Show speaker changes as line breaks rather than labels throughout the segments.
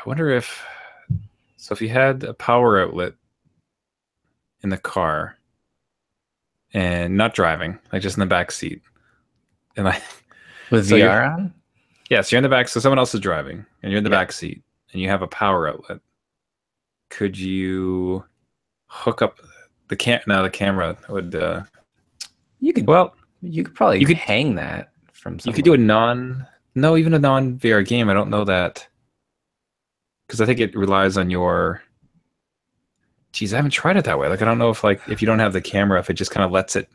wonder if so if you had a power outlet in the car and not driving, like just in the back seat, and like
With
so you're
VR on?
yeah, so you're in the back, so someone else is driving, and you're in the
Yeah.
back seat, and you have a power outlet. Could you hook up the cam? No, the camera would.
You could
Well,
you could probably
you could
hang that from
you could do
somewhere.
a non. No, even a non VR game. I don't know that because I think it relies on your. Geez, I haven't tried it that way. Like, I don't know if if you don't have the camera, if it just kind of lets it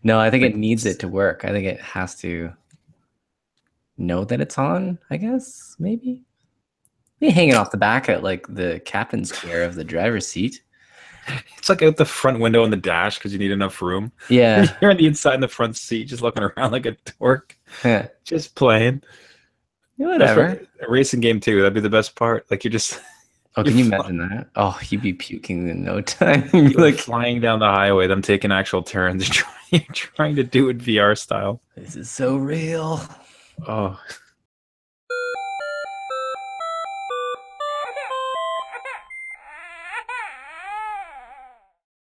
No, I think
like.
it needs it to work. I think it has to know that it's on, I guess, maybe. Maybe hang it off the back at like the captain's chair of the driver's seat.
It's like out the front window on the dash because you need enough room. And
Yeah.
you're on the inside in the front seat, just looking around like a dork,
Yeah.
just playing. Best part,
Whatever.
a racing game too. That'd be the best part. Like you're just
Oh,
you're
can you
fly,
imagine that? Oh, you'd be puking in no time. You'd be
you're
like,
flying down the highway, them taking actual turns. You're trying to do it VR style.
this is so real.
Oh,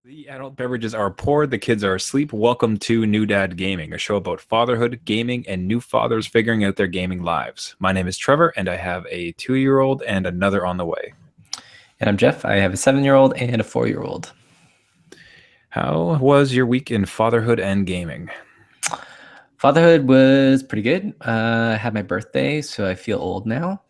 the adult beverages are poured, the kids are asleep. Welcome to New Dad Gaming, a show about fatherhood, gaming, and new fathers figuring out their gaming lives. My name is Trevor, and I have a 2-year-old and another on the way.
And I'm Jeff. I have a 7-year-old and a 4-year-old.
How was your week in fatherhood and gaming?
Fatherhood was pretty good. I had my birthday, so I feel old now.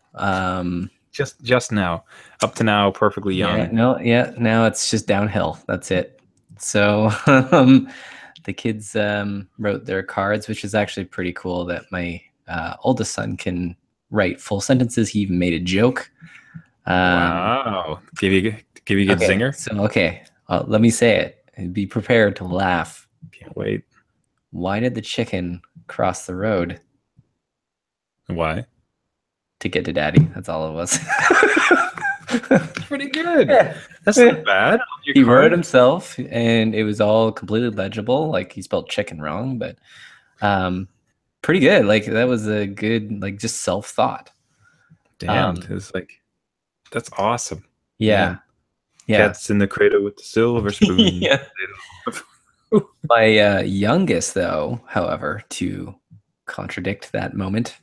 Just now, up to now, perfectly young.
Now it's just downhill. That's it. So the kids wrote their cards, which is actually pretty cool that my oldest son can write full sentences. He even made a joke.
Wow, give you a good
Okay,
zinger.
so let me say it and be prepared to laugh.
Can't wait.
Why did the chicken cross the road?
Why?
To get to daddy. That's all it was.
Pretty good.
Yeah.
That's not bad.
He wrote it himself, and it was all completely legible. Like he spelled chicken wrong, but pretty good. Like that was a good, like just self-thought.
Damn, it's like that's awesome.
Yeah,
Man.
yeah,
Cats in the cradle with the silver spoon.
yeah. My youngest, though, however, to contradict that moment,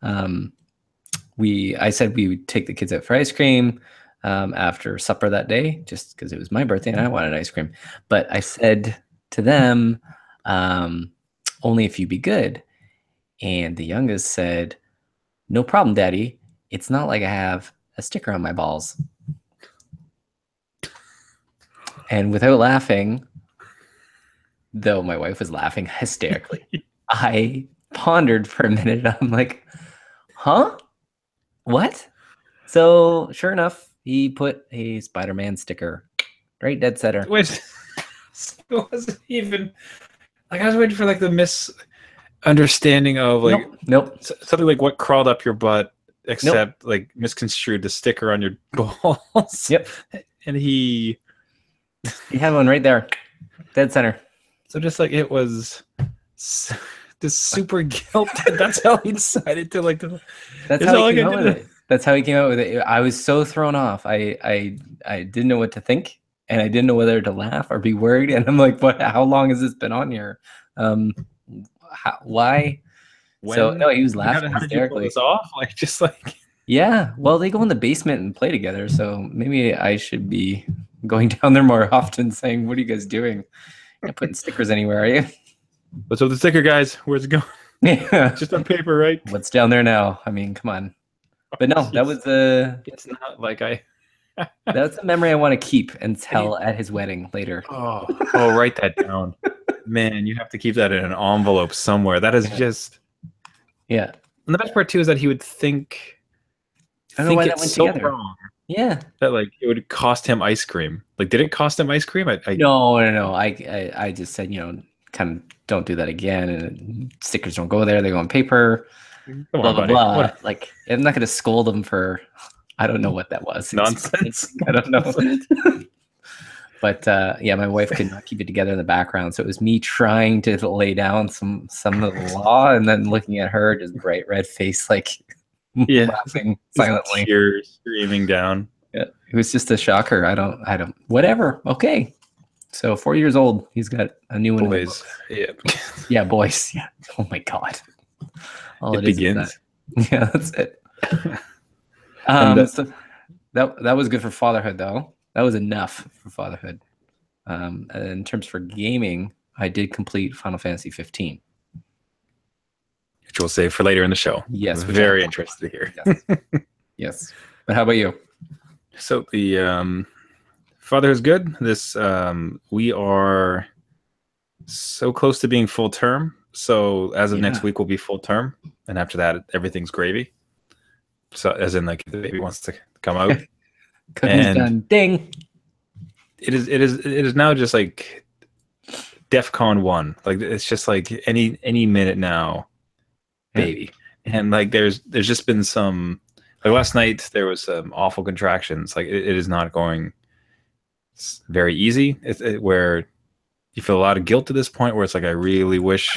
I said we would take the kids out for ice cream after supper that day, just because it was my birthday and I wanted ice cream. But I said to them, only if you be good. And the youngest said, no problem, Daddy. It's not like I have a sticker on my balls. And without laughing, though my wife was laughing hysterically, I pondered for a minute. I'm like, huh? What? So sure enough, he put a Spider-Man sticker right dead center.
Which it wasn't even like I was waiting for like the misunderstanding of like
Nope.
something like what crawled up your butt, except like misconstrued the sticker on your balls.
Yep.
And he
had one right there, dead center.
So just like it was this super guilt. That's how he decided to like.
That's how he came out with it. That's how he came out with it. I was so thrown off. I didn't know what to think, and I didn't know whether to laugh or be worried. And I'm like, what? How long has this been on here? Why? So no, he was laughing hysterically.
Off, like just like.
Yeah, well, they go in the basement and play together, so maybe I should be going down there more often, saying, "What are you guys doing? You're not putting stickers anywhere, are you?"
What's with the sticker, guys? Where's it going?
Yeah,
just on paper, right?
What's down there now? I mean, come on. But no, that was
It's not like I.
That's a memory I want to keep and tell at his wedding later.
Oh, write that down, man. You have to keep that in an envelope somewhere. That is just.
Yeah.
And the best part too is that he would think.
I don't know why that went together.
Wrong.
Yeah.
That like it would cost him ice cream. Like, did it cost him ice cream?
No. I just said, kind of don't do that again. And stickers don't go there. They go on paper. Blah, blah, blah. What? Like, I'm not going to scold him for, I don't know what that was.
Nonsense.
I don't know. But yeah, my wife could not keep it together in the background. So it was me trying to lay down some of the law and then looking at her, just bright red face, like,
Yeah.
laughing silently.
Tears streaming down.
Yeah, it was just a shocker. I don't. Whatever. Okay. So 4 years old, he's got a new one.
Boys. Yeah.
Yeah, boys. Yeah. Oh my god. All
It
it is
begins.
that. Yeah, that's it.
And
So that was good for fatherhood, though. That was enough for fatherhood. In terms for gaming, I did complete Final Fantasy 15.
which we'll save for later in the show.
Yes, which
Very interested to hear.
Yes. Yes. But how about you?
So the fatherhood's good. This we are so close to being full term. So as of next week, we'll be full term, and after that, everything's gravy. So as in, like, the baby wants to come out.
Cooking's done. Ding.
It is now just like DEFCON 1. Like, it's just like any minute now, baby. And like there's just been some, like last night there was some awful contractions. Like it is not going very easy. Where you feel a lot of guilt to this point, where it's like, I really wish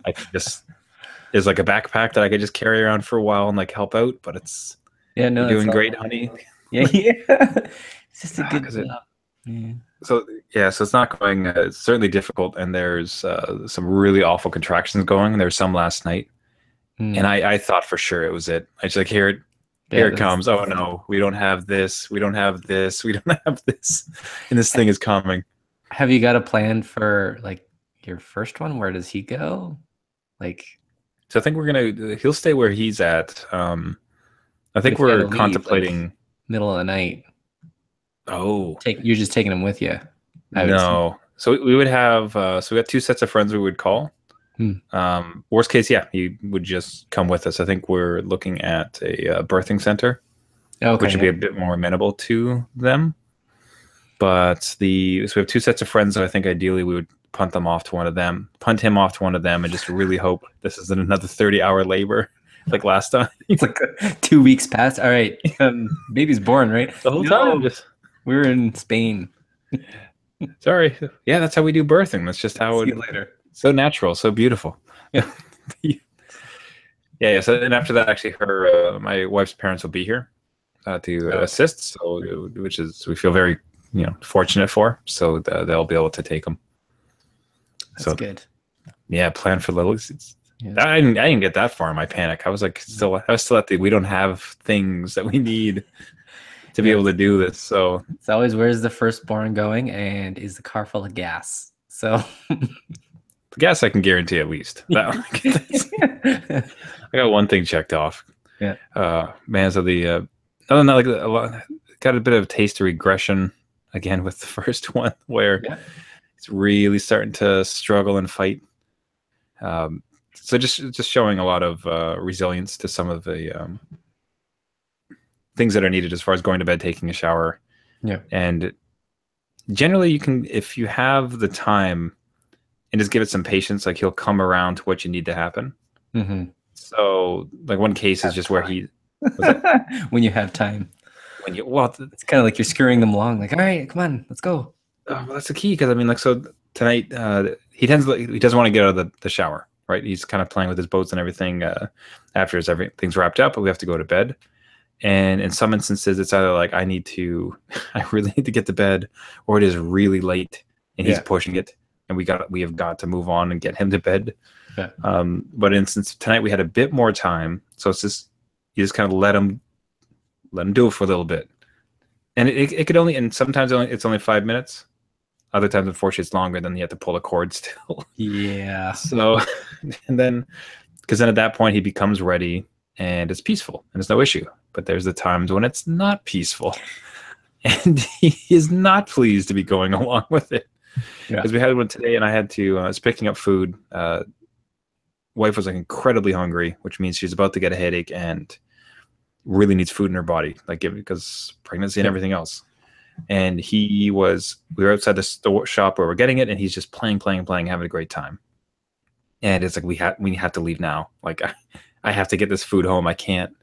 I could just, is like a backpack that I could just carry around for a while and like help out. But it's, you're doing great, honey.
Yeah. It's just a good job.
So it's not going. It's certainly difficult, and there's some really awful contractions going. There's some last night, and I thought for sure it was it. I just like, here it comes. Oh no, we don't have this. We don't have this. We don't have this, and this thing is coming.
Have you got a plan for like your first one? Where does he go? Like,
so I think he'll stay where he's at. I think we're contemplating
like, middle of the night.
Oh,
you're just taking him with you?
No. So we would have. So we got 2 sets of friends we would call. Worst case, he would just come with us. I think we're looking at a birthing center, which would be a bit more amenable to them. But so we have 2 sets of friends, so I think ideally we would punt him off to one of them, and just really hope this isn't another 30-hour labor like last time.
It's like 2 weeks past. All right, baby's born, right?
The whole time.
We were in Spain.
Sorry. Yeah, that's how we do birthing. That's just how
See you later.
So natural, so beautiful. Yeah. So and after that, actually, my wife's parents will be here to assist. So, which is we feel very fortunate for. So they'll be able to take them.
That's good.
Yeah, plan for little. I didn't get that far in my panic. I was like, I was still at the we don't have things that we need to be able to do this. So
it's always, where's the firstborn going, and is the car full of gas? So
the gas I can guarantee at least. I got one thing checked off.
Yeah.
Man, so the other than that, like got a bit of taste of regression again with the first one, where it's really starting to struggle and fight. So just showing a lot of resilience to some of the things that are needed as far as going to bed, taking a shower.
Yeah.
And generally you can, if you have the time and just give it some patience, like he'll come around to what you need to happen.
Mm-hmm.
So like one case is just where
when you have time.
It's
kind of like you're scurrying them along, like, all right, come on, let's go.
Well, that's the key, because I mean, like, so tonight he doesn't want to get out of the shower, right? He's kind of playing with his boats and everything after everything's wrapped up, but we have to go to bed. And in some instances, it's either like I really need to get to bed, or it is really late and he's pushing it, and we have got to move on and get him to bed.
Yeah.
But since tonight we had a bit more time, so it's just you just kind of let him do it for a little bit, and it could only, and sometimes it's only 5 minutes. Other times, unfortunately, it's longer. Then you have to pull a cord still.
Yeah.
So, and then because then at that point he becomes ready and it's peaceful and it's no issue. But there's the times when it's not peaceful, and he is not pleased to be going along with it. Because we had one today, and I had to. I was picking up food. Wife was like incredibly hungry, which means she's about to get a headache and really needs food in her body, like because pregnancy and everything else. And we were outside the store shop where we're getting it, and he's just playing, having a great time. And it's like we have to leave now. Like I have to get this food home. I can't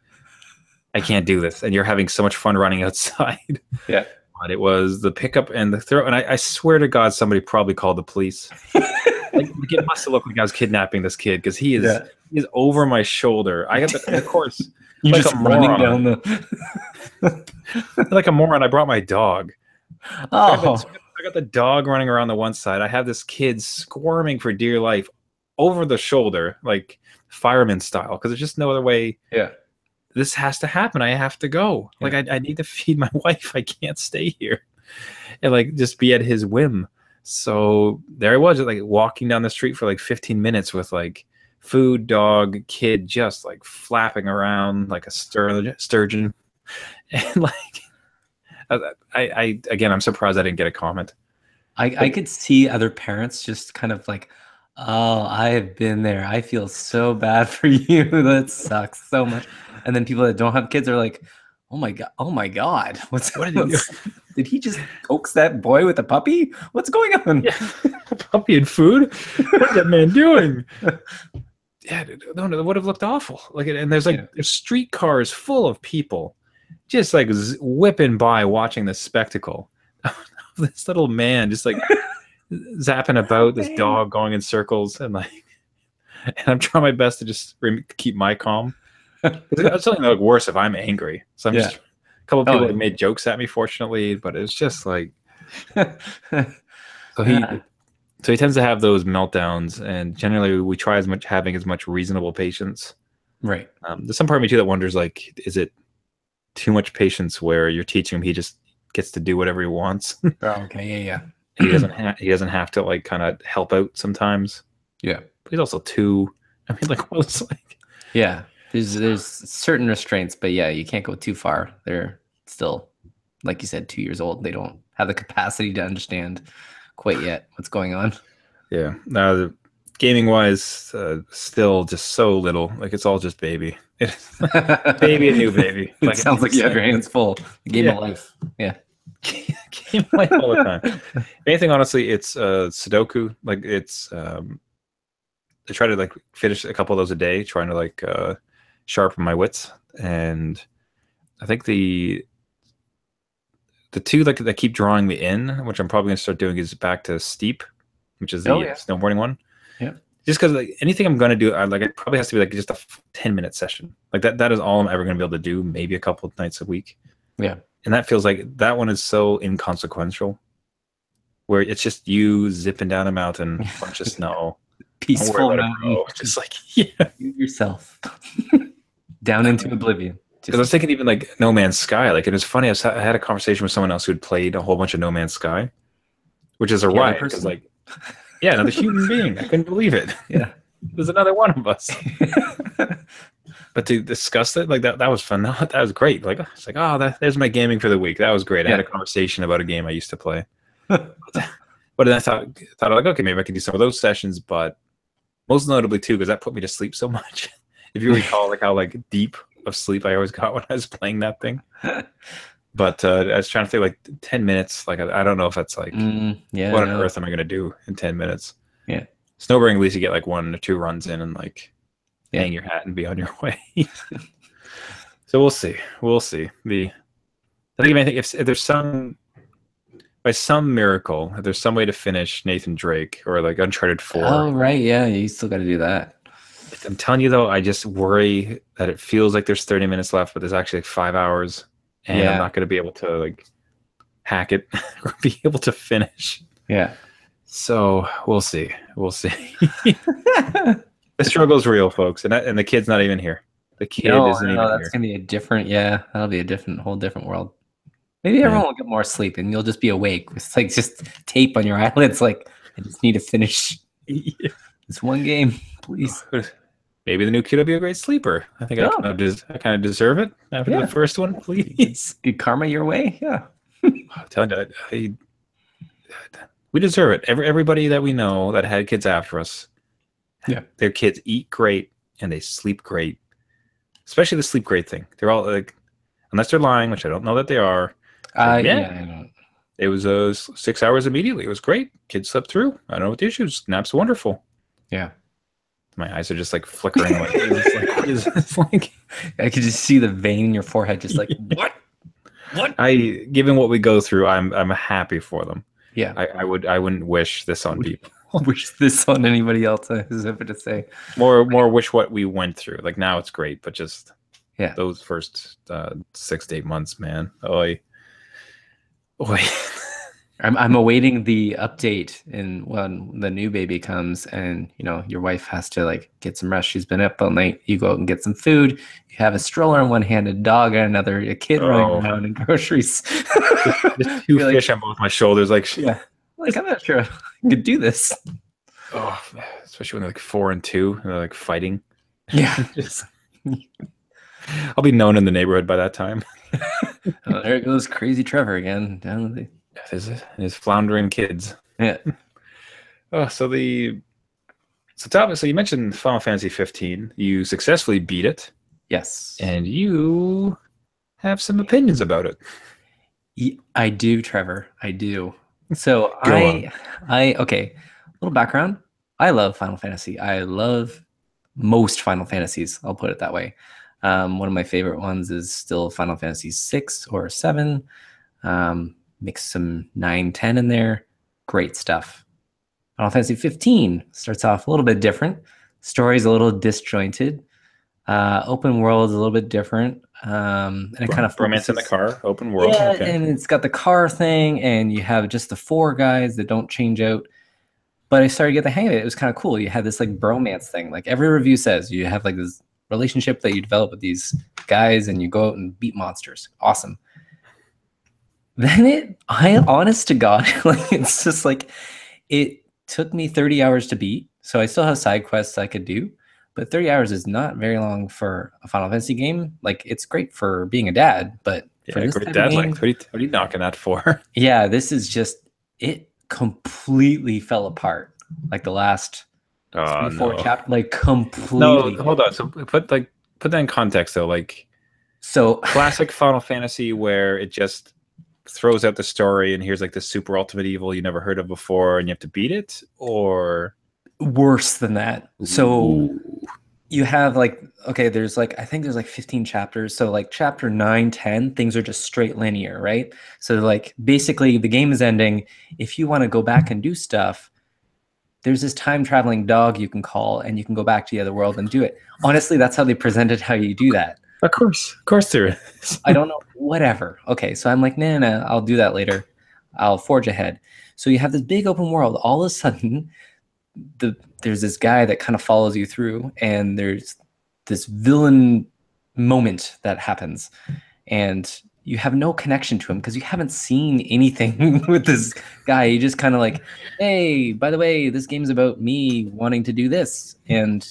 do this. And you're having so much fun running outside.
Yeah.
But it was the pickup and the throw. And I swear to God, somebody probably called the police. Like, it must have looked like I was kidnapping this kid, because he is He's over my shoulder. I got the, of course,
You're
like
just
a
running
moron.
down the.
Like a moron, I brought my dog.
Oh,
I got the dog running around the one side. I have this kid squirming for dear life over the shoulder, like fireman style, because there's just no other way.
yeah.
This has to happen. I have to go. Like
Yeah.
I need to feed my wife. I can't stay here and like just be at his whim. So there I was, like walking down the street for like 15 minutes with like food, dog, kid, just like flapping around like a sturgeon. And like I again, I'm surprised I didn't get a comment.
I could see other parents just kind of like, oh, I have been there. I feel so bad for you. That sucks so much. And then people that don't have kids are like, oh my god,
What did he do?
did he just coax that boy with a puppy? What's going on?
Yeah, puppy and food. What is that man doing? Yeah, no, it would have looked awful. Like, and there's like there's streetcars full of people, just like whipping by, watching this spectacle. This little man just like zapping about, this dog going in circles, and like, and I'm trying my best to just keep my calm. It's something that look worse if I'm angry. So I'm just a couple of people have made jokes at me, fortunately, but it's just like so he tends to have those meltdowns, and generally we try having as much reasonable patience.
Right.
There's some part of me too that wonders, like, is it too much patience where you're teaching him he just gets to do whatever he wants?
Oh, okay. Yeah.
He doesn't have to like kind of help out sometimes.
Yeah.
But he's also 2. I mean, like, what it's like.
Yeah. There's certain restraints, but yeah, you can't go too far. They're still, like you said, 2 years old. They don't have the capacity to understand quite yet what's going on.
Yeah. Now, gaming wise, still just so little. Like, it's all just baby. Baby and new baby.
It
Like,
sounds like you have your hands full. The game of life. Yeah.
Game of life all the time. If anything, honestly, it's Sudoku. Like, it's I try to like finish a couple of those a day, trying to like sharpen my wits. And I think the two like that keep drawing me in, which I'm probably gonna start doing, is back to Steep, which is the snowboarding one.
Yeah.
Just because like anything I'm gonna do, it probably has to be like just a 10-minute session. Like that is all I'm ever gonna be able to do. Maybe a couple of nights a week.
Yeah.
And that feels like that one is so inconsequential, where it's just you zipping down a mountain, a bunch of snow,
peaceful mountain,
just like
yourself down into oblivion.
Because I was thinking even like No Man's Sky. Like, it was funny. I had a conversation with someone else who had played a whole bunch of No Man's Sky, which is a riot. Because like, yeah, another human being. I couldn't believe it.
Yeah,
there's another one of us. But to discuss it like that was fun. That was great. Like, it's like, oh, there's my gaming for the week. That was great. I had a conversation about a game I used to play. But then I thought like, okay, maybe I could do some of those sessions. But most notably too, because that put me to sleep so much. If you recall, like how like deep of sleep I always got when I was playing that thing. But I was trying to think like 10 minutes. Like I don't know if that's like what on earth am I going to do in 10 minutes?
Yeah,
snowboarding, at least you get like 1 or 2 runs in and like hang your hat and be on your way. So we'll see. I think if there's by some miracle, if there's some way to finish Nathan Drake or like Uncharted 4.
Oh right, yeah, you still got to do that.
I'm telling you though, I just worry that it feels like there's 30 minutes left, but there's actually like 5 hours, and I'm not going to be able to like hack it or be able to finish.
Yeah.
So we'll see. The struggle's real, folks, and the kid's not even here. The kid isn't even here.
That's gonna be a different. Yeah, that'll be a whole different world. Maybe everyone will get more sleep, and you'll just be awake with like just tape on your eyelids. Like, I just need to finish this one game, please.
Maybe the new kid will be a great sleeper. I think I kind of deserve it after the first one, please.
Good karma your way. Yeah.
I'm telling you, we deserve it. Everybody that we know that had kids after us, their kids eat great and they sleep great. Especially the sleep great thing. They're all like, unless they're lying, which I don't know that they are.
I don't.
It was 6 hours immediately. It was great. Kids slept through. I don't know what the issue is. Nap's wonderful.
Yeah.
My eyes are just like flickering. Like, what is this like?
I could just see the vein in your forehead, just like what?
Given what we go through, I'm happy for them.
Yeah.
I wouldn't wish this on people.
wish this on anybody else. I was hoping to say.
More wish what we went through. Like now it's great, but just
Yeah.
those first 6 to 8 months, man. Oi. Oi.
I'm awaiting the update in when the new baby comes and your wife has to like get some rest. She's been up all night. You go out and get some food. You have a stroller in one hand, a dog in another, a kid running around, and groceries.
Just two fish on both my shoulders, like
yeah. Like I'm not sure I could do this.
Oh, especially when they're like 4 and 2 and they're like fighting.
Yeah.
I'll be known in the neighborhood by that time.
Oh, there goes crazy Trevor again. Down the
his floundering kids.
Yeah.
Oh, so you mentioned Final Fantasy 15. You successfully beat it.
Yes.
And you have some opinions about it.
I do, Trevor. I do. So okay, a little background. I love Final Fantasy. I love most Final Fantasies. I'll put it that way. One of my favorite ones is still Final Fantasy 6 or 7. Mix some 9, 10 in there. Great stuff. Final Fantasy 15 starts off a little bit different. Story's a little disjointed. Open world is a little bit different. And it kind of
romance in the car, open world.
Yeah, okay. And it's got the car thing, and you have just the 4 guys that don't change out. But I started to get the hang of it. It was kind of cool. You had this like bromance thing. Like every review says, you have like this relationship that you develop with these guys, and you go out and beat monsters. Awesome. Then honest to God, like it's just like it took me 30 hours to beat. So I still have side quests I could do, but 30 hours is not very long for a Final Fantasy game. Like it's great for being a dad, but for this
great dad,
game,
like what are you knocking that for?
Yeah, this is just it completely fell apart. Like the last 3-4 chapters, like completely.
No, hold on. So put that in context though. Like
so
classic Final Fantasy where it just throws out the story and here's like the super ultimate evil you never heard of before and you have to beat it, or
worse than that. So you have like, okay, there's like, I think there's like 15 chapters. So like chapter 9, 10, things are just straight linear, right? So like basically the game is ending. If you want to go back and do stuff, there's this time traveling dog you can call and you can go back to the other world and do it. Honestly, that's how they presented how you do that.
Of course there is.
I don't know, whatever. Okay, so I'm like, nah, I'll do that later. I'll forge ahead. So you have this big open world. All of a sudden, there's this guy that kind of follows you through, and there's this villain moment that happens, and you have no connection to him because you haven't seen anything with this guy. You just kind of like, hey, by the way, this game's about me wanting to do this, and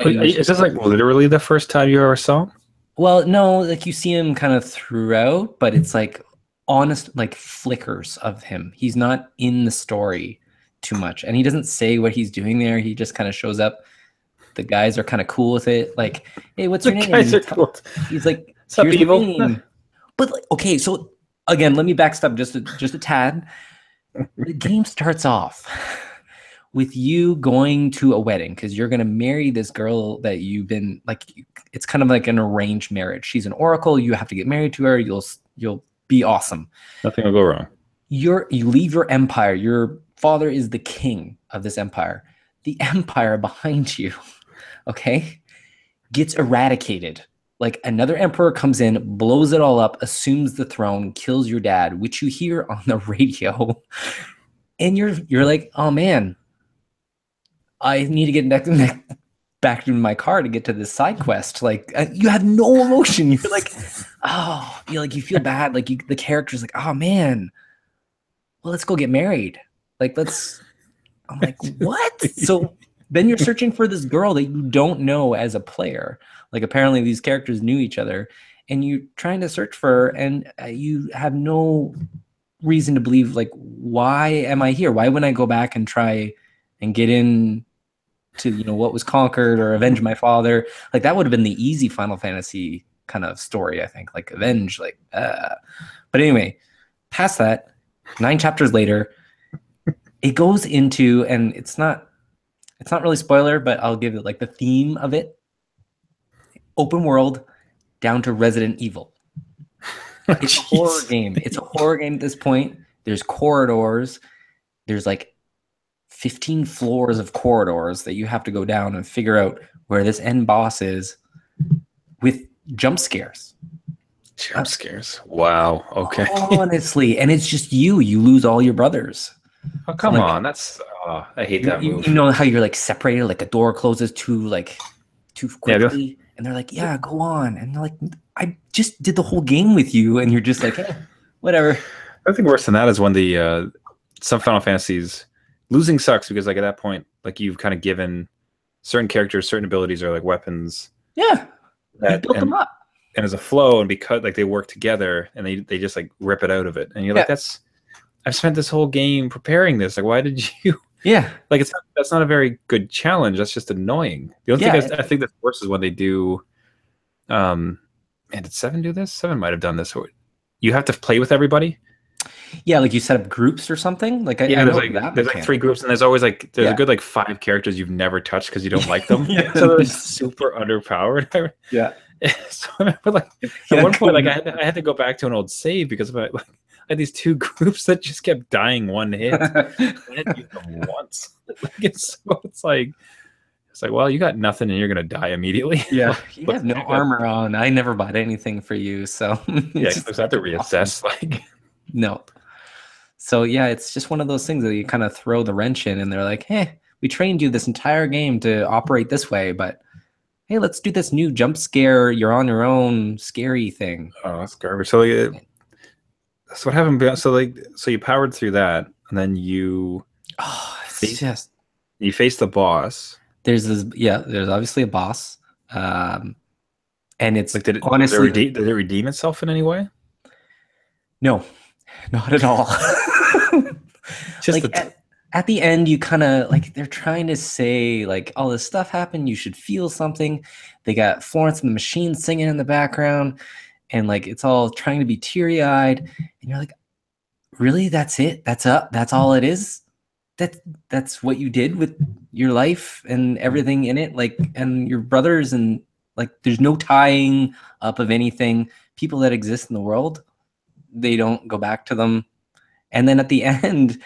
is this like literally the first time you ever saw him?
Well, no, like you see him kind of throughout, but it's like honest, like flickers of him. He's not in the story too much, and he doesn't say what he's doing there. He just kind of shows up. The guys are kind of cool with it. Like, hey, what's your name?
Guys are cool.
He's like,
here's evil.
But like, okay, so again, let me backstep just a tad. The game starts off with you going to a wedding because you're going to marry this girl that you've been like, it's kind of like an arranged marriage. She's an oracle. You have to get married to her. You'll be awesome.
Nothing will go wrong.
You leave your empire. Your father is the king of this empire. The empire behind you, okay, gets eradicated. Like another emperor comes in, blows it all up, assumes the throne, kills your dad, which you hear on the radio. And you're like, oh man, I need to get back to my car to get to this side quest. Like you have no emotion. You're like, oh, you feel bad. Like the character's like, oh man, well, let's go get married. Like I'm like, what? So then you're searching for this girl that you don't know as a player. Like apparently these characters knew each other, and you're trying to search for her, and you have no reason to believe. Like, why am I here? Why wouldn't I go back and try and get in to what was conquered or avenge my father? Like that would have been the easy Final Fantasy kind of story, I think. Like avenge, like. But anyway, past that, 9 chapters later, it goes into, and it's not really spoiler, but I'll give it like the theme of it. Open world down to Resident Evil. It's a horror game. It's a horror game at this point. There's corridors. There's like 15 floors of corridors that you have to go down and figure out where this end boss is with jump scares.
Jump scares. Wow. Okay.
Honestly, and it's just you lose all your brothers.
Oh, come
like,
on. That's I hate that move.
You know how you're like separated, like a door closes too quickly, and they're like, yeah, go on. And they're like, I just did the whole game with you, and you're just like, whatever.
I think worse than that is when the some Final Fantasies losing sucks because like at that point, like you've kind of given certain characters certain abilities or like weapons.
Yeah. You built them up.
And as a flow, and because like they work together and they just like rip it out of it. And you're like, I've spent this whole game preparing this. Like, why did you like that's not a very good challenge. That's just annoying. The only thing I think that's worse is when they do and did 7 do this? 7 might have done this. You have to play with everybody.
Yeah, like you set up groups or something. Like
there's like 3 groups, and there's always like a good like 5 characters you've never touched because you don't like them. So they're super underpowered.
Yeah.
So I remember like at one point, like I had to go back to an old save because of I had these 2 groups that just kept dying one hit. I had to use them once. It's like, well, you got nothing and you're gonna die immediately.
Yeah, you have no armor on. I never bought anything for you, so
yeah, I have to reassess. Like,
no. So yeah, it's just one of those things that you kind of throw the wrench in, and they're like, "Hey, we trained you this entire game to operate this way, but hey, let's do this new jump scare. You're on your own, scary thing."
Oh, that's garbage. So like, that's what happened. So you powered through that, and then you you face the boss.
There's obviously a boss, and it's
like did it redeem itself in any way?
No, not at all.
Just
like at the end, you kind of like they're trying to say like all this stuff happened. You should feel something. They got Florence and the Machine singing in the background, and like it's all trying to be teary eyed. And you're like, really? That's it? That's all it is? That's what you did with your life and everything in it, like, and your brothers, and like there's no tying up of anything. People that exist in the world, they don't go back to them. And then at the end,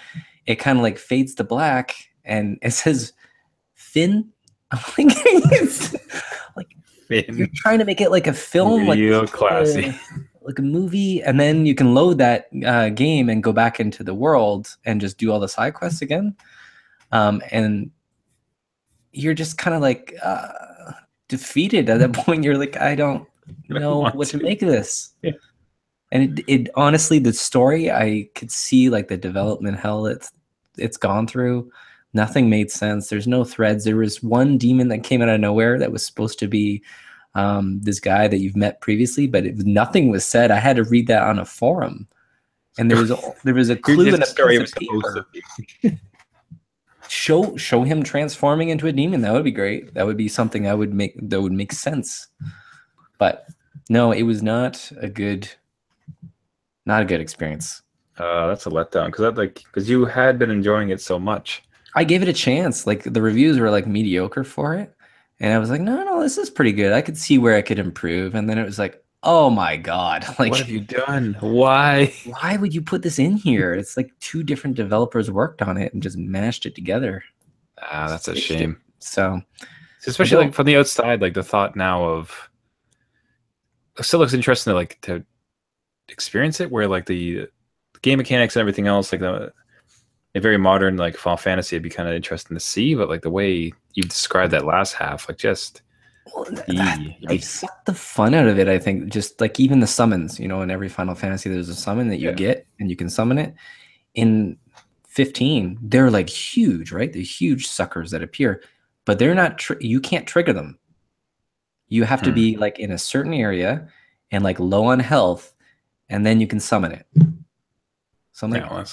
it kind of like fades to black and it says Finn. I'm thinking it's like
Finn.
You're trying to make it like a film,
real classy.
Like a movie, and then you can load that game and go back into the world and just do all the side quests again. And you're just kind of like defeated at that point. You're like, I don't know what to make of this.
Yeah.
And it honestly, the story, I could see like the development hell it's gone through. Nothing made sense. There's no threads. There was one demon that came out of nowhere that was supposed to be this guy that you've met previously, but nothing was said. I had to read that on a forum, and there was a clue in a piece of paper. Show him transforming into a demon. That would be great. That would be something that would make sense. But no, it was not a good experience.
That's a letdown because you had been enjoying it so much.
I gave it a chance. Like the reviews were like mediocre for it. And I was like, no, this is pretty good. I could see where I could improve. And then it was like, oh my God. Like,
what have you done? Why
would you put this in here? It's like 2 different developers worked on it and just mashed it together.
That's a shame.
So
especially like from the outside, like the thought now of it still looks interesting to experience it, where like the game mechanics and everything else, like a very modern like Final Fantasy, it'd be kind of interesting to see, but like the way you described that last half, like just
I sucked the fun out of it. I think just like even the summons, in every Final Fantasy, there's a summon that you get and you can summon it. In 15, they're like huge, right? They're huge suckers that appear, but they're not. You can't trigger them. You have to be like in a certain area and like low on health, and then you can summon it. So I'm like,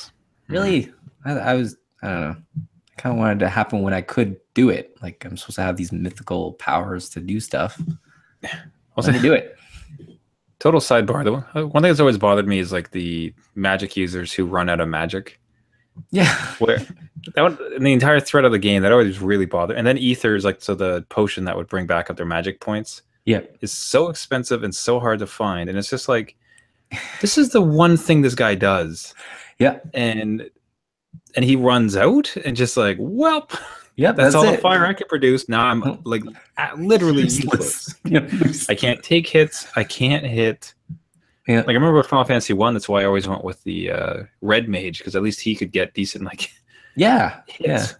really? I don't know. I kind of wanted to happen when I could do it. Like I'm supposed to have these mythical powers to do stuff. Let me do it.
Total sidebar. One thing that's always bothered me is like the magic users who run out of magic.
Yeah.
Where in the entire thread of the game, that always really bothered. And then ethers, like so the potion that would bring back up their magic points.
Yeah.
Is so expensive and so hard to find. And it's just like, this is the one thing this guy does.
Yeah.
And and he runs out and just like, well,
Yep,
that's
that's
all the
it.
fire I can produce. Now I'm like literally useless.
Yeah,
I can't take hits. I can't hit.
yeah,
Like I remember with Final Fantasy 1, that's why I always went with the red mage, because at least he could get decent like
yeah,
hits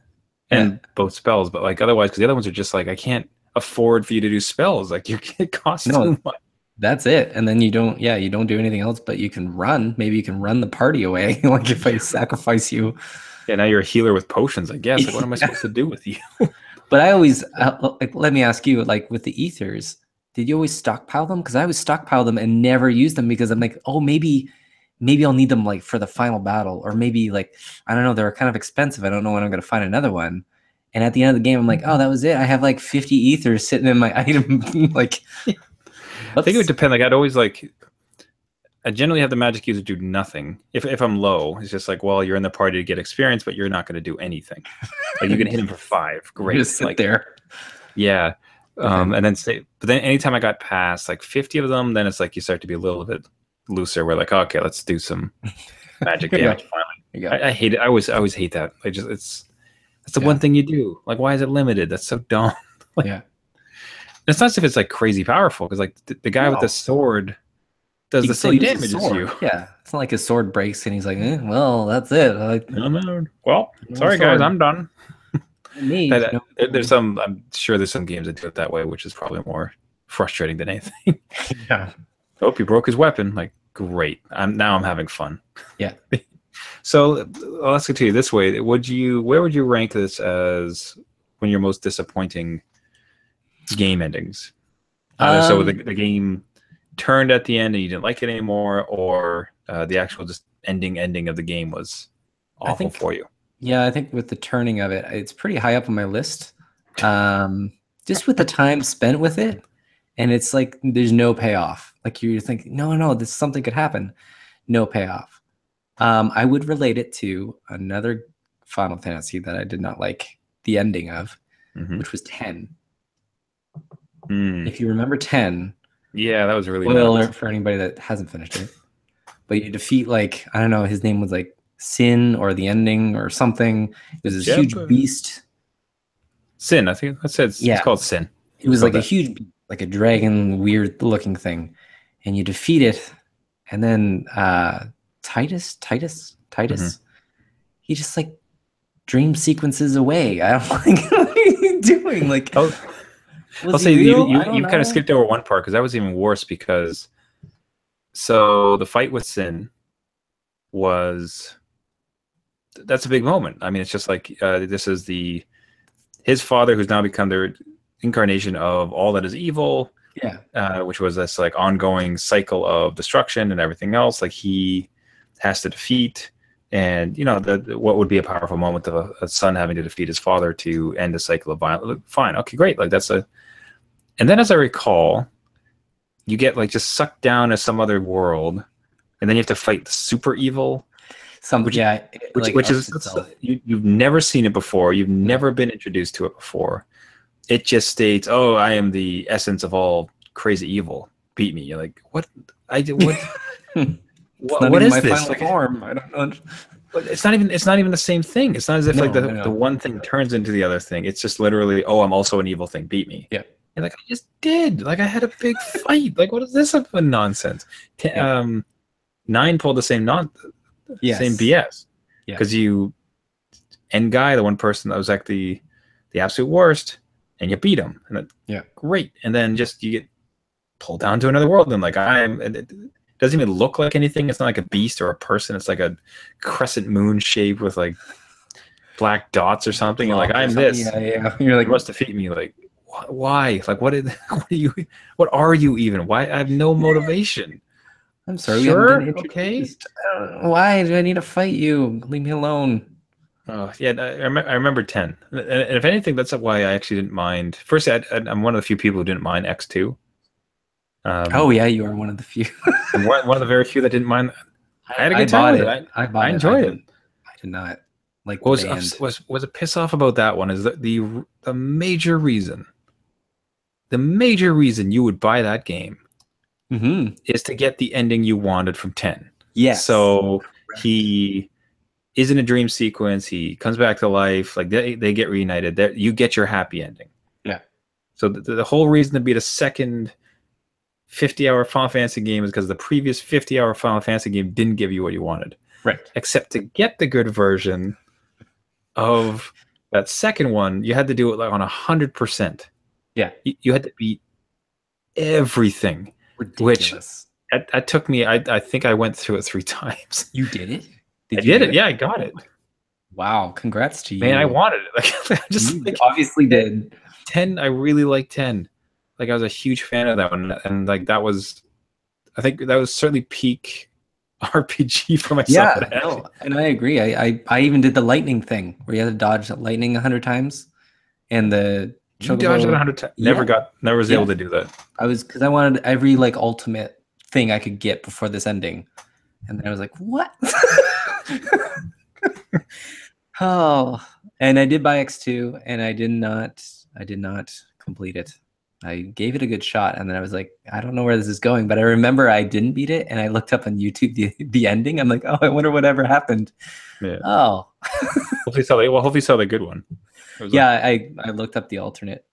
and both spells. But like otherwise, because the other ones are just like, I can't afford for you to do spells. Like it costs
No,
too much.
that's it. And then you don't do anything else, but you can run. Maybe you can run the party away. Like if I sacrifice you.
Yeah, now you're a healer with potions, I guess. Like, what am I supposed to do with you?
But I always like, let me ask you, like with the ethers, did you always stockpile them? Because I always stockpile them and never use them because I'm like, oh, maybe I'll need them like for the final battle, or maybe like I don't know, they're kind of expensive. I don't know when I'm gonna find another one. And at the end of the game, I'm like, oh, that was it. I have like 50 ethers sitting in my item. Like,
I think it would depend. Like, I'd always like, I generally have the magic user do nothing. If I'm low, it's just like, well, you're in the party to get experience, but you're not going to do anything. Like you can hit him for 5, great.
Just sit
like,
there.
Yeah.
Okay.
And then but then anytime I got past like 50 of them, then it's like you start to be a little bit looser. We're like, okay, let's do some magic damage. Finally, I hate it. I always hate that. That's the one thing you do. Like, why is it limited? That's so dumb. Like,
Yeah.
it's not as if it's like crazy powerful, because like the guy with the sword does the same damage as you.
Yeah, it's not like his sword breaks and he's like, well, that's it. Like,
No. Well, sorry guys, I'm done. There's I'm sure there's some games that do it that way, which is probably more frustrating than anything.
Yeah.
Oh, he broke his weapon. Like, great. I'm having fun.
Yeah.
So let's continue this way. Where would you rank this as one of your most disappointing game endings? So the game turned at the end and you didn't like it anymore, or the actual just ending of the game was awful for you?
Yeah, I think with the turning of it, it's pretty high up on my list. Just with the time spent with it, and it's like there's no payoff. Like you're thinking, no, this something could happen. No payoff. I would relate it to another Final Fantasy that I did not like the ending of, which was 10. If you remember 10,
yeah, that was really
spoiler alert for anybody that hasn't finished it. But you defeat, like, I don't know, his name was like Sin or the ending or something. It was this huge beast.
Sin, I think that's it. It's called Sin.
It was like a huge, like a dragon, weird looking thing, and you defeat it, and then Titus, he just like dream sequences away. I don't like, what are you doing? Like,
I'll say you kind of skipped over one part, because that was even worse, because so the fight with Sin that's a big moment. I mean, it's just like this is his father, who's now become the incarnation of all that is evil. Yeah. Which was this like ongoing cycle of destruction and everything else. Like he has to defeat, and what would be a powerful moment of a son having to defeat his father to end a cycle of violence. Fine, okay, great. Like and then as I recall, you get like just sucked down to some other world, and then you have to fight the super evil. Which is you've never seen it before. You've never been introduced to it before. It just states, "Oh, I am the essence of all crazy evil. Beat me." You're like, what? What is this?
Final form. I don't know.
But it's not even the same thing. It's not as if the one thing turns into the other thing. It's just literally, oh, I'm also an evil thing. Beat me.
Yeah.
And like I just did. Like I had a big fight. Like what is this for nonsense? 9 pulled the same same BS. Yeah. Because you end guy, the one person that was like the absolute worst, and you beat him. And great. And then just you get pulled down to another world, and like it doesn't even look like anything. It's not like a beast or a person. It's like a crescent moon shape with like black dots or something. And like I'm this.
Yeah. You're like,
you must defeat me. Like why? Like what are you even? Why? I have no motivation.
I'm sorry.
Sure. Okay.
Why do I need to fight you? Leave me alone.
Oh yeah, I remember 10. And if anything, that's why I actually didn't mind. First, I'm one of the few people who didn't mind X2.
Oh yeah, you are one of the few.
one of the very few that didn't mind. I had a good time with it. I enjoyed it.
I did not like.
What was a piss off about that one is that the major reason you would buy that game is to get the ending you wanted from 10.
Yes.
So he is in a dream sequence. He comes back to life. Like they get reunited. You get your happy ending.
Yeah.
So the whole reason to beat a second 50-hour Final Fantasy game is because the previous 50-hour Final Fantasy game didn't give you what you wanted.
Right.
Except to get the good version of that second one, you had to do it like on 100%.
Yeah.
You had to beat everything.
Ridiculous.
Which that took me, I think I went through it 3 times.
You did it?
I did it. Yeah, I got it.
Wow. Congrats to you.
Man, I wanted it. Like, I just
you obviously did.
10, I really like 10. Like, I was a huge fan of that one. And like, I think that was certainly peak RPG for myself.
Yeah, no, and I agree. I even did the lightning thing where you had to dodge lightning 100 times, and the
you dodged it 100 times. Never was able to do that.
Because I wanted every like ultimate thing I could get before this ending, and then I was like, what? Oh, and I did buy X2, and I did not complete it. I gave it a good shot, and then I was like, I don't know where this is going, but I remember I didn't beat it, and I looked up on YouTube the ending. I'm like, oh, I wonder whatever happened.
Yeah.
Oh.
hopefully saw the good one.
Yeah, I looked up the alternate.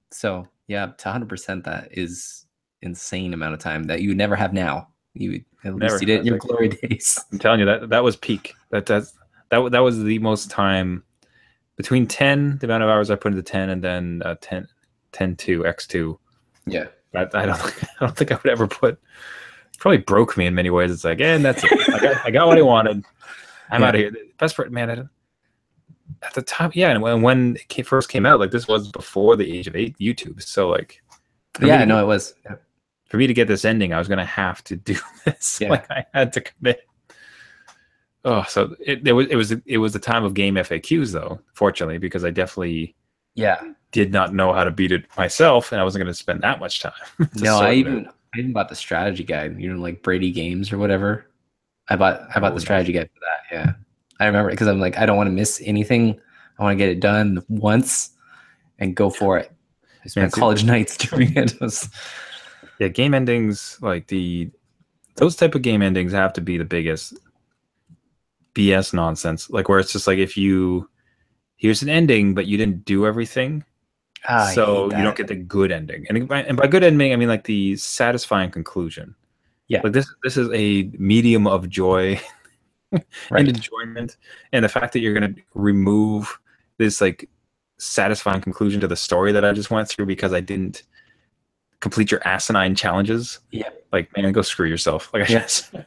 So yeah, to 100%, that is insane amount of time that you would never have now. You would at least did it in your glory days.
I'm telling you that was peak. That was the most time between 10, the amount of hours I put into 10, and then 10 to X2.
Yeah.
I don't think I would ever put. Probably broke me in many ways. It's like, and that's it. I got what I wanted. I'm out of here. The best part, man. At the time, yeah, and when it first came out, like this was before the age of YouTube. So like,
yeah, no, it was. Yeah.
For me to get this ending, I was gonna have to do this. Yeah. Like I had to commit. Oh, so it was the time of game FAQs though. Fortunately, because I definitely did not know how to beat it myself, and I wasn't going to spend that much time.
No, I even bought the strategy guide. You know, like Brady Games or whatever. I bought the strategy guide for that. Yeah, I remember because I'm like, I don't want to miss anything. I want to get it done once and go for it. I spent college nights doing it.
Yeah, game endings like those type of game endings have to be the biggest BS nonsense. Like where it's just like here's an ending, but you didn't do everything. So you don't get the good ending. And by good ending, I mean like the satisfying conclusion.
Yeah.
Like this is a medium of joy and enjoyment. And the fact that you're going to remove this like satisfying conclusion to the story that I just went through because I didn't complete your asinine challenges.
Yeah.
Like, man, go screw yourself. Like,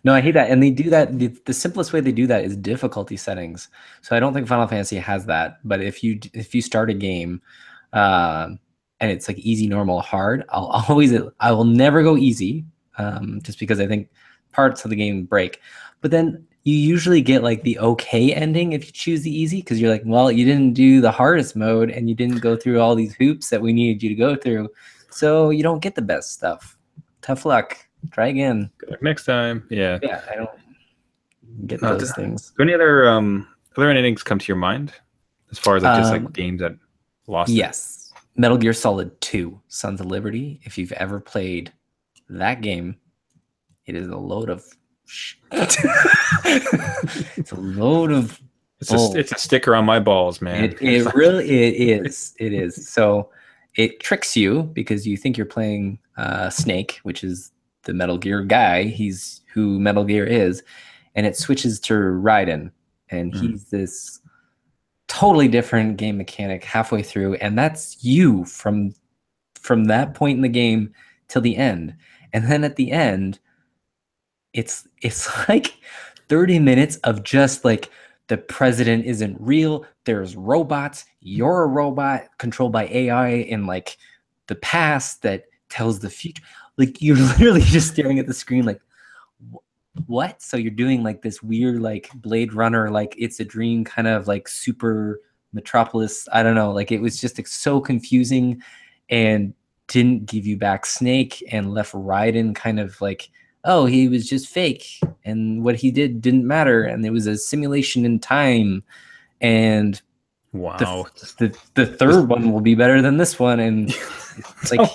No, I hate that. And they do that. The simplest way they do that is difficulty settings. So I don't think Final Fantasy has that. But if you start a game, and it's like easy, normal, hard, I will never go easy, just because I think parts of the game break. But then you usually get like the okay ending if you choose the easy, because you're like, well, you didn't do the hardest mode and you didn't go through all these hoops that we needed you to go through, so you don't get the best stuff. Tough luck. Try again.
Good luck next time. Yeah.
Yeah, I don't get those things.
Do any other endings come to your mind as far as like just like games that lost?
Yes. Metal Gear Solid 2, Sons of Liberty. If you've ever played that game, it is a load of it's a load of
it's a sticker on my balls, man.
It really is. It is. So it tricks you because you think you're playing Snake, which is the Metal Gear guy. He's who Metal Gear is, and it switches to Raiden, and he's this totally different game mechanic halfway through, and that's you from that point in the game till the end. And then at the end, it's like 30 minutes of just like the president isn't real. There's robots. You're a robot controlled by AI in like the past that tells the future. Like you're literally just staring at the screen like, what? So you're doing like this weird like Blade Runner, like It's a Dream kind of like super Metropolis. I don't know. Like it was just like, so confusing and didn't give you back Snake and left Raiden kind of like, oh, he was just fake and what he did didn't matter. And it was a simulation in time. And
wow,
the third one will be better than this one. And it's like,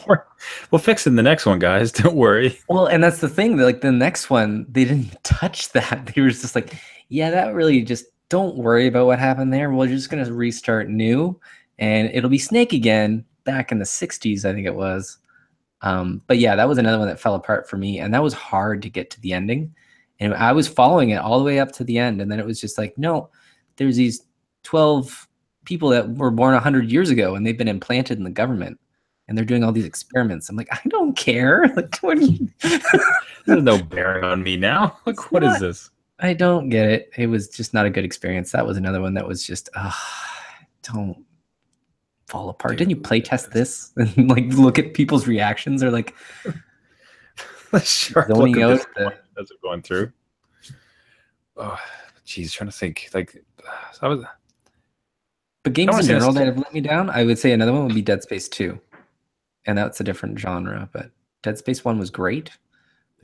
we'll fix it in the next one, guys. Don't worry.
Well, and that's the thing. Like the next one, they didn't touch that. They were just like, yeah, that really just don't worry about what happened there. We're just gonna restart new, and it'll be Snake again back in the '60s, I think it was. But yeah, that was another one that fell apart for me, and that was hard to get to the ending. And I was following it all the way up to the end, and then it was just like, no, there's these 12 people that were born 100 years ago, and they've been implanted in the government, and they're doing all these experiments. I'm like, I don't care. Like, what do you...
There's no bearing on me now. Like, what is this?
I don't get it. It was just not a good experience. That was another one that was just, don't fall apart. Didn't you play test this and like look at people's reactions? Or like
zoning out as we're going through. Oh, geez, trying to think. Like, I was.
But games in general that have let me down, I would say another one would be Dead Space 2, and that's a different genre. But Dead Space 1 was great.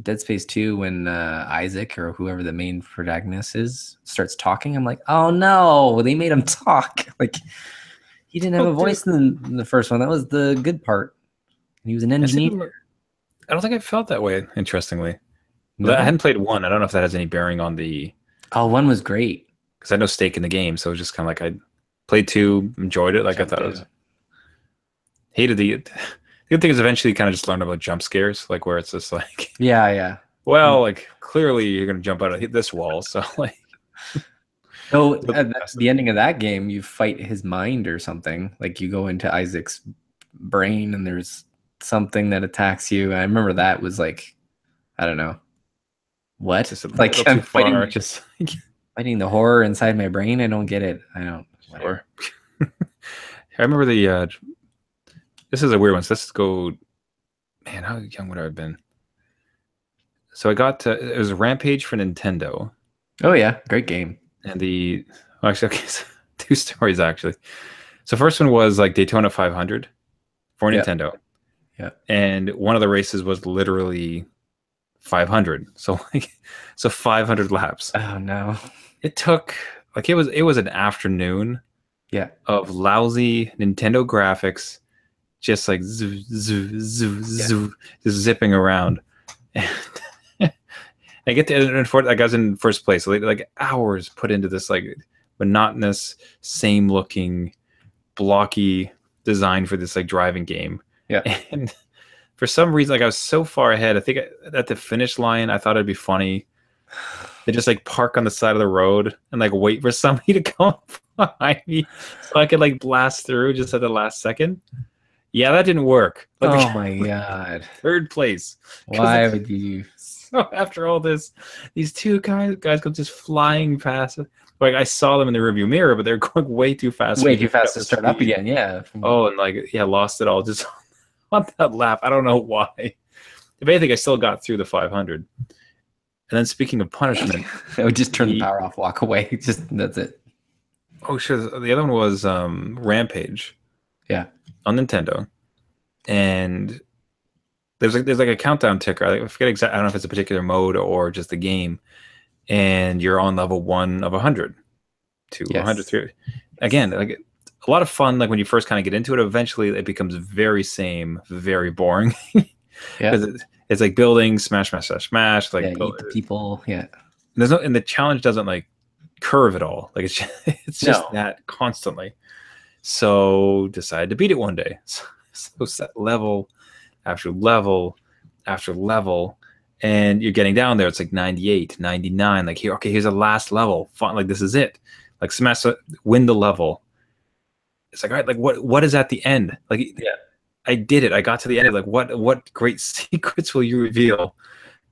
Dead Space 2, when Isaac or whoever the main protagonist is starts talking, I'm like, oh no, they made him talk. Like, he didn't have a voice in the first one. That was the good part. He was an engineer.
I don't think I felt that way, interestingly. No? I hadn't played 1. I don't know if that has any bearing on the...
Oh, 1 was great.
Because I had no stake in the game, so it was just kind of like I played 2, enjoyed it. Like, I thought it was... Hated the... The good thing is eventually kind of just learned about jump scares, like where it's just like,
yeah.
Well, like clearly you're gonna jump out of this wall, so like.
So at the ending of that game, you fight his mind or something. Like you go into Isaac's brain, and there's something that attacks you. I remember that was like, I don't know, what? Like I'm fighting, just fighting the horror inside my brain. I don't get it. I don't.
Sure. I remember the. This is a weird one. So let's go. Man, how young would I have been? So I got it was a Rampage for Nintendo.
Oh yeah, great game.
And actually, okay, so 2 stories actually. So first one was like Daytona 500 for Nintendo.
Yeah.
And one of the races was literally 500. So 500 laps.
Oh no.
It took like it was an afternoon.
Yeah.
Of lousy Nintendo graphics. Just like zoo, zoo, zoo, zoo, just zipping around. And I get to, I was in first place. So like hours put into this like monotonous, same looking, blocky design for this like driving game.
Yeah.
And for some reason, like I was so far ahead. I think at the finish line, I thought it'd be funny. They just like park on the side of the road and like wait for somebody to come behind me so I could like blast through just at the last second. Yeah, that didn't work.
But oh my god!
Third place.
Why would you?
So after all this, these 2 guys go just flying past. Like I saw them in the rearview mirror, but they're going way too fast.
Way too fast to start up again. Yeah.
Oh, and like lost it all just on that lap. I don't know why. If anything, I still got through the 500. And then speaking of punishment,
I would just turn the power off, walk away. Just that's it.
Oh sure. The other one was Rampage.
Yeah.
On Nintendo, and there's like a countdown ticker. I forget exactly. I don't know if it's a particular mode or just the game, and you're on level 1 of 100 to 103. Again, like a lot of fun. Like when you first kind of get into it, eventually it becomes very very boring.
Yeah,
it's like building, smash. Like
eat the people. Yeah,
and the challenge doesn't like curve at all. Like it's just that constantly. So decided to beat it one day. So set level after level after level, and you're getting down there. It's like 98, 99. Like here's the last level. Fun, like this is it. Like smash, win the level. It's like all right. Like what is at the end? Like I did it. I got to the end. Like what great secrets will you reveal?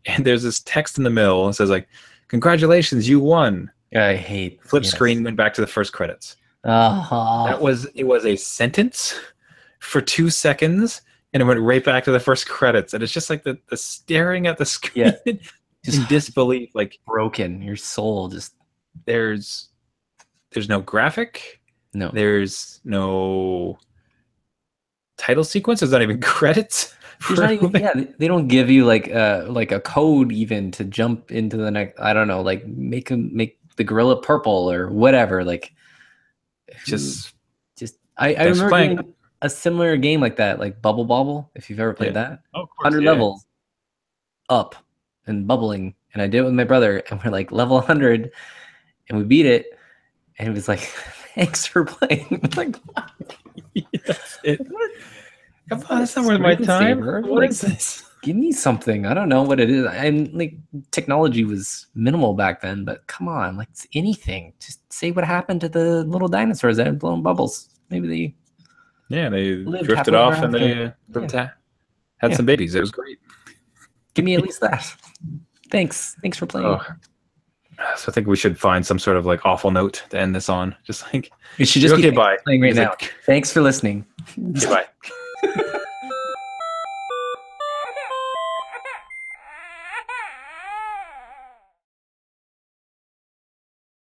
And there's this text in the middle. It says like, congratulations, you won.
I hate
screen. Went back to the first credits.
It
was a sentence for 2 seconds, and it went right back to the first credits. And it's just like the staring at the screen just in disbelief, like
broken. Your soul just
there's no graphic.
No.
There's no title sequence. There's not even credits.
There's not even, they don't give you like a code even to jump into the next. I don't know, like make the gorilla purple or whatever. Like I remember playing a similar game like that, like Bubble Bobble. If you've ever played that, 100 levels up and bubbling, and I did it with my brother, and we're like level 100, and we beat it, And it was like, thanks for playing. I'm like, what?
That's it. Come on, that's not worth my time.
Screensaver?
What
Like,
is this?
give me something. I don't know what it is. And like, technology was minimal back then, but come on, like, it's anything. Just say what happened to the little dinosaurs that had blown bubbles. Maybe they
Yeah, they
lived
drifted
happily
off
ever
and
after.
they
Yeah.
had
Yeah.
some babies. It was great.
Give me at least that. Thanks for playing.
Oh. So I think we should find some sort of like awful note to end this on. Just like,
It should just
okay,
be
bye.
playing right
He's
now.
like,
Thanks for listening.
okay, bye.